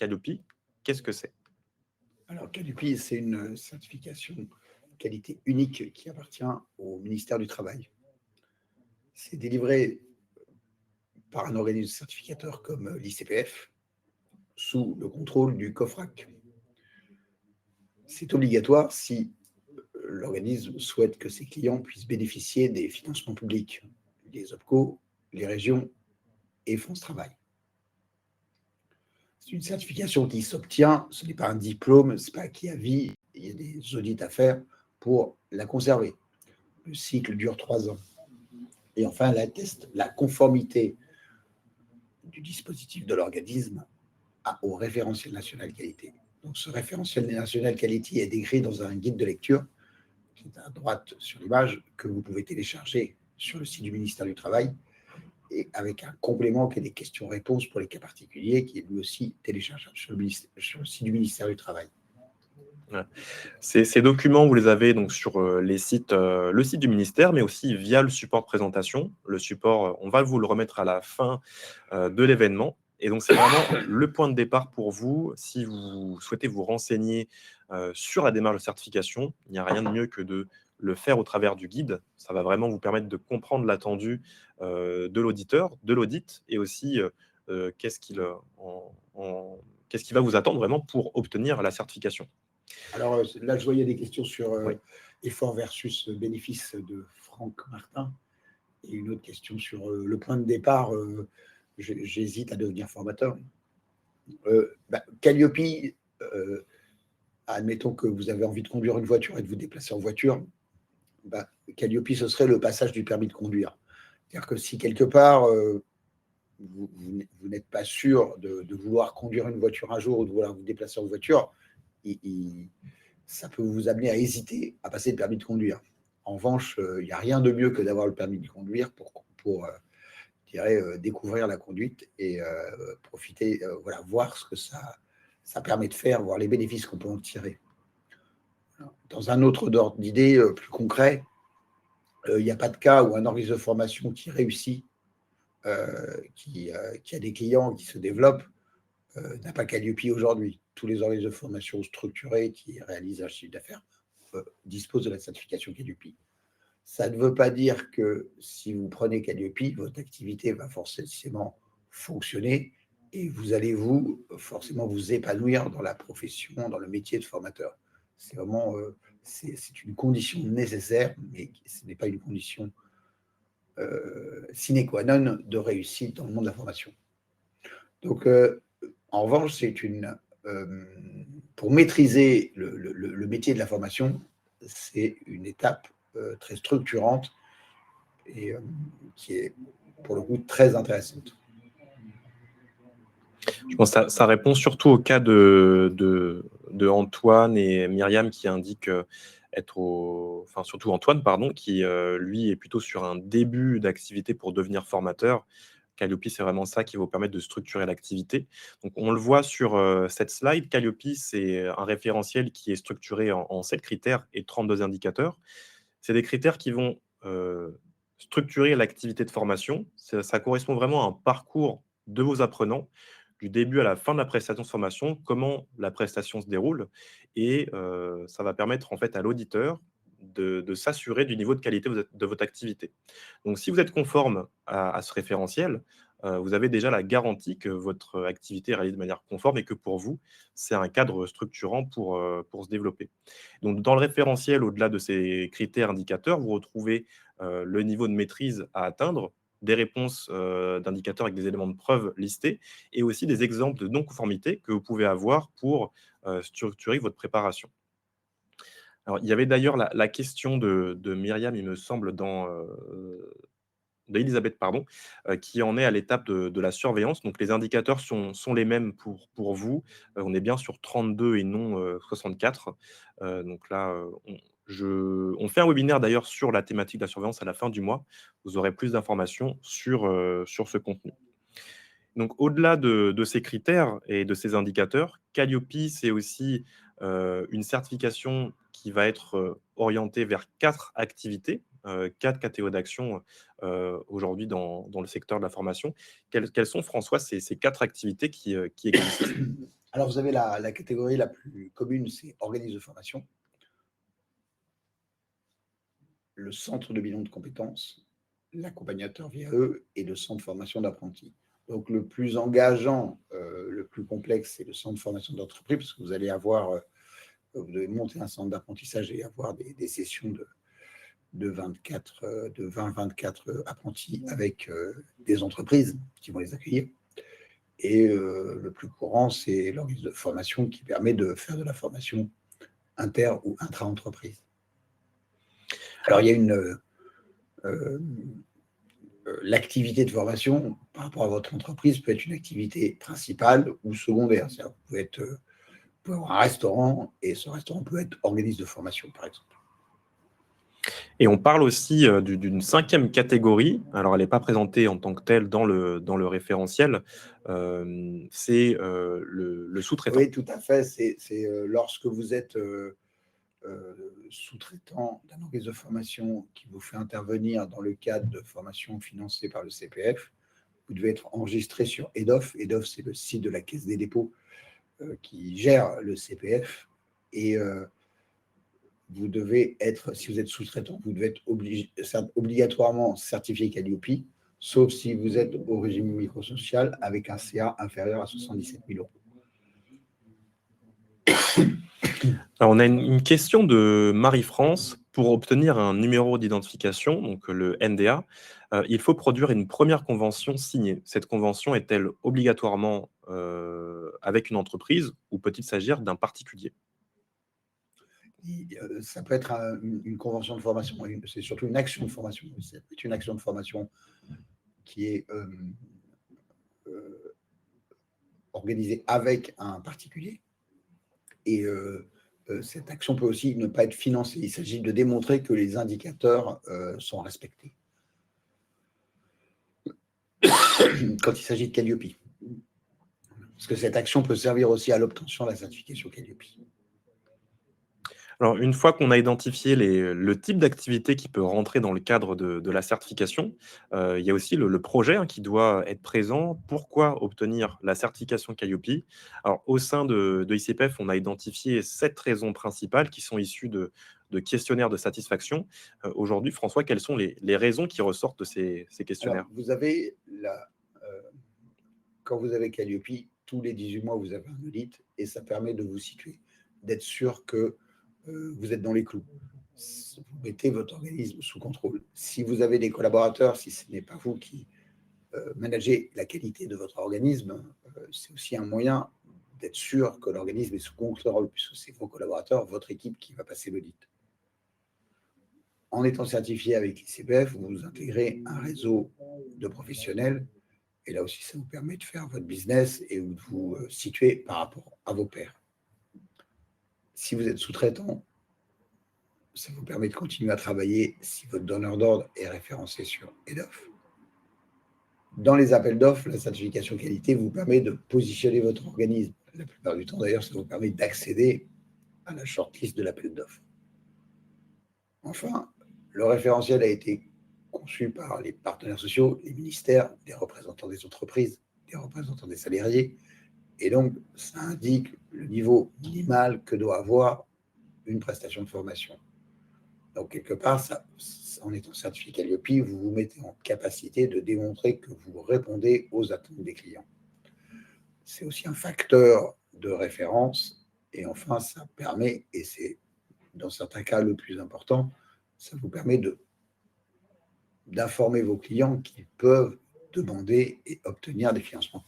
Calliope, qu'est-ce que c'est? Alors, Calliope, c'est une certification qualité unique qui appartient au ministère du Travail. C'est délivré par un organisme certificateur comme l'ICPF, sous le contrôle du COFRAC. C'est obligatoire si l'organisme souhaite que ses clients puissent bénéficier des financements publics, les OPCO, les régions et France Travail. C'est une certification qui s'obtient, ce n'est pas un diplôme, ce n'est pas acquis à vie, il y a des audits à faire pour la conserver. Le cycle dure 3 ans. Et enfin, elle atteste la conformité du dispositif de l'organisme au référentiel national qualité. Donc, ce référentiel national qualité est décrit dans un guide de lecture qui est à droite sur l'image, que vous pouvez télécharger sur le site du ministère du Travail, et avec un complément qui est des questions-réponses pour les cas particuliers, qui est lui aussi téléchargeable sur le site du ministère du Travail. Ouais. Ces documents, vous les avez donc sur le site du ministère, mais aussi via le support de présentation. Le support, on va vous le remettre à la fin de l'événement. Et donc, c'est vraiment le point de départ pour vous. Si vous souhaitez vous renseigner sur la démarche de certification, il n'y a rien de mieux que de le faire au travers du guide. Ça va vraiment vous permettre de comprendre l'attendu de l'auditeur, de l'audit, et aussi qu'est-ce qui va vous attendre vraiment pour obtenir la certification. Alors là, je voyais des questions sur Oui. effort versus bénéfice de Franck Martin, et une autre question sur le point de départ. J'hésite à devenir formateur. Calliope, admettons que vous avez envie de conduire une voiture et de vous déplacer en voiture, Calliope, ce serait le passage du permis de conduire. C'est-à-dire que si quelque part, vous n'êtes pas sûr de vouloir conduire une voiture un jour ou de vouloir vous déplacer en voiture, ça peut vous amener à hésiter à passer le permis de conduire. En revanche, il n'y a rien de mieux que d'avoir le permis de conduire pour je dirais, découvrir la conduite et profiter, voir ce que ça permet de faire, voir les bénéfices qu'on peut en tirer. Dans un autre ordre d'idée plus concret, il n'y a pas de cas où un organisme de formation qui réussit, qui a des clients qui se développent, n'a pas Calliope aujourd'hui. Tous les organismes de formation structurés qui réalisent un chiffre d'affaires disposent de la certification Calliope. Ça ne veut pas dire que si vous prenez Calliope, votre activité va forcément fonctionner et vous allez forcément vous épanouir dans la profession, dans le métier de formateur. C'est vraiment c'est une condition nécessaire, mais ce n'est pas une condition sine qua non de réussite dans le monde de la formation. Donc, en revanche, pour maîtriser le métier de la formation, c'est une étape très structurante et qui est, pour le coup, très intéressante. Je pense que ça répond surtout au cas de Antoine et Myriam qui indiquent enfin surtout Antoine, pardon, qui lui est plutôt sur un début d'activité pour devenir formateur. Calliope, c'est vraiment ça qui va vous permettre de structurer l'activité. Donc, on le voit sur cette slide. Calliope, c'est un référentiel qui est structuré en 7 critères et 32 indicateurs. C'est des critères qui vont structurer l'activité de formation. Ça correspond vraiment à un parcours de vos apprenants, du début à la fin de la prestation de formation, comment la prestation se déroule. Et ça va permettre en fait à l'auditeur de s'assurer du niveau de qualité de votre activité. Donc, si vous êtes conforme à ce référentiel, vous avez déjà la garantie que votre activité est réalisée de manière conforme et que pour vous, c'est un cadre structurant pour se développer. Donc, dans le référentiel, au-delà de ces critères indicateurs, vous retrouvez le niveau de maîtrise à atteindre, des réponses d'indicateurs avec des éléments de preuve listés et aussi des exemples de non-conformité que vous pouvez avoir pour structurer votre préparation. Alors, il y avait d'ailleurs la question de Myriam, il me semble, d'Elisabeth, pardon, qui en est à l'étape de la surveillance. Donc, les indicateurs sont les mêmes pour vous. On est bien sur 32 et non 64. Donc là, on fait un webinaire d'ailleurs sur la thématique de la surveillance à la fin du mois. Vous aurez plus d'informations sur ce contenu. Donc, au-delà de ces critères et de ces indicateurs, Calliope, c'est aussi une certification qui va être orientée vers 4 activités, 4 catégories d'action aujourd'hui dans le secteur de la formation. Quelles sont, François, ces 4 activités qui existent? Alors, vous avez la catégorie la plus commune, c'est organisme de formation, le centre de bilan de compétences, l'accompagnateur VAE et le centre de formation d'apprentis. Donc, le plus engageant, le plus complexe, c'est le centre de formation d'entreprise, parce que vous allez avoir, vous devez monter un centre d'apprentissage et avoir des sessions de 20-24 apprentis avec des entreprises qui vont les accueillir. Et le plus courant, c'est l'organisme de formation qui permet de faire de la formation inter- ou intra-entreprise. Alors, il y a l'activité de formation par rapport à votre entreprise peut être une activité principale ou secondaire. Vous pouvez avoir un restaurant et ce restaurant peut être organisme de formation, par exemple. Et on parle aussi d'une cinquième catégorie. Alors, elle n'est pas présentée en tant que telle dans le référentiel. C'est le sous-traitant. Oui, tout à fait. C'est lorsque vous êtes sous-traitant d'un organisme de formation qui vous fait intervenir dans le cadre de formation financée par le CPF, vous devez être enregistré sur EDOF. EDOF, c'est le site de la Caisse des dépôts qui gère le CPF. Et vous devez être, si vous êtes sous-traitant, vous devez être obligatoirement certifié Calliope, sauf si vous êtes au régime microsocial avec un CA inférieur à 77 000 euros. Alors, on a une question de Marie-France. Pour obtenir un numéro d'identification, donc le NDA, il faut produire une première convention signée. Cette convention est-elle obligatoirement avec une entreprise ou peut-il s'agir d'un particulier? Ça peut être une convention de formation, c'est surtout une action de formation. C'est une action de formation qui est organisée avec un particulier. Et cette action peut aussi ne pas être financée. Il s'agit de démontrer que les indicateurs sont respectés. Quand il s'agit de Calliope. Parce que cette action peut servir aussi à l'obtention de la certification Calliope. Alors, une fois qu'on a identifié le type d'activité qui peut rentrer dans le cadre de la certification, il y a aussi le projet qui doit être présent. Pourquoi obtenir la certification Calliope? Alors, au sein de ICPF, on a identifié 7 raisons principales qui sont issues de questionnaires de satisfaction. Aujourd'hui, François, quelles sont les raisons qui ressortent de ces questionnaires? Alors, vous avez quand vous avez Calliope, tous les 18 mois, vous avez un audit et ça permet de vous situer, d'être sûr que vous êtes dans les clous. Vous mettez votre organisme sous contrôle. Si vous avez des collaborateurs, si ce n'est pas vous qui managez la qualité de votre organisme, c'est aussi un moyen d'être sûr que l'organisme est sous contrôle, puisque c'est vos collaborateurs, votre équipe qui va passer l'audit. En étant certifié avec l'ICPF, vous intégrez un réseau de professionnels et là aussi, ça vous permet de faire votre business et de vous situer par rapport à vos pairs. Si vous êtes sous-traitant, ça vous permet de continuer à travailler si votre donneur d'ordre est référencé sur EDOF. Dans les appels d'offres, la certification qualité vous permet de positionner votre organisme. La plupart du temps, d'ailleurs, ça vous permet d'accéder à la shortlist de l'appel d'offres. Enfin, le référentiel a été conçu par les partenaires sociaux, les ministères, les représentants des entreprises, les représentants des salariés, et donc ça indique le niveau minimal que doit avoir une prestation de formation. Donc, quelque part, en étant certifié Calliope, vous vous mettez en capacité de démontrer que vous répondez aux attentes des clients. C'est aussi un facteur de référence. Et enfin, ça permet, et c'est dans certains cas le plus important, ça vous permet d'informer vos clients qu'ils peuvent demander et obtenir des financements.